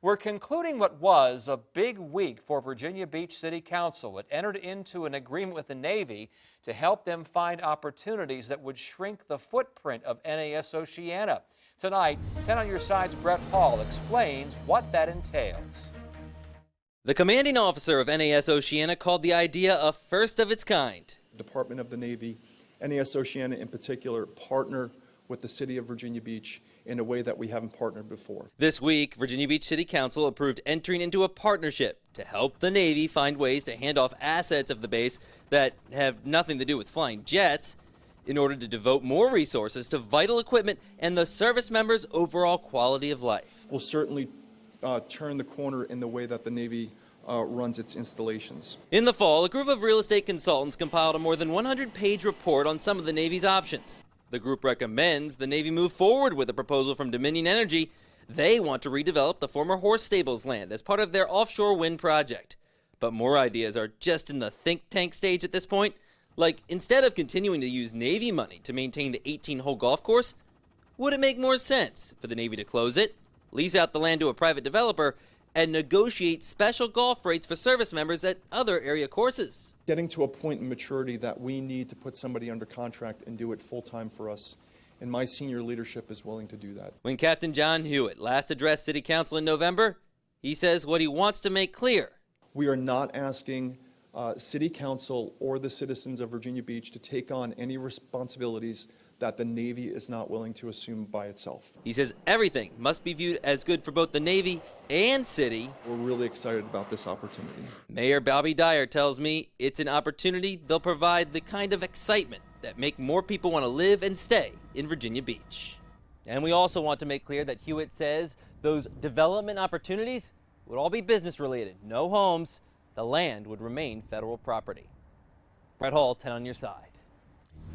We're concluding what was a big week for Virginia Beach City Council. It entered into an agreement with the Navy to help them find opportunities that would shrink the footprint of NAS Oceana. Tonight, 10 on Your Side's Brett Hall explains what that entails. The commanding officer of NAS Oceana called the idea a first of its kind. Department of the Navy, NAS Oceana in particular, partner with the city of Virginia Beach in a way that we haven't partnered before. This week, Virginia Beach City Council approved entering into a partnership to help the Navy find ways to hand off assets of the base that have nothing to do with flying jets in order to devote more resources to vital equipment and the service members' overall quality of life. We'll certainly turn the corner in the way that the Navy runs its installations. In the fall, a group of real estate consultants compiled a more than 100-page report on some of the Navy's options. The group recommends the Navy move forward with a proposal from Dominion Energy. They want to redevelop the former horse stables land as part of their offshore wind project. But more ideas are just in the think tank stage at this point. Like, instead of continuing to use Navy money to maintain the 18-hole golf course, would it make more sense for the Navy to close it, lease out the land to a private developer, and negotiate special golf rates for service members at other area courses? Getting to a point in maturity that we need to put somebody under contract and do it full-time for us, and my senior leadership is willing to do that. When Captain John Hewitt last addressed City Council in November, he says what he wants to make clear. We are not asking City Council or the citizens of Virginia Beach to take on any responsibilities that the Navy is not willing to assume by itself. He says everything must be viewed as good for both the Navy and City. We're really excited about this opportunity. Mayor Bobby Dyer tells me it's an opportunity they'll provide the kind of excitement that make more people want to live and stay in Virginia Beach. And we also want to make clear that Hewitt says those development opportunities would all be business related, no homes. The land would remain federal property. Brett Hall, 10 on Your Side.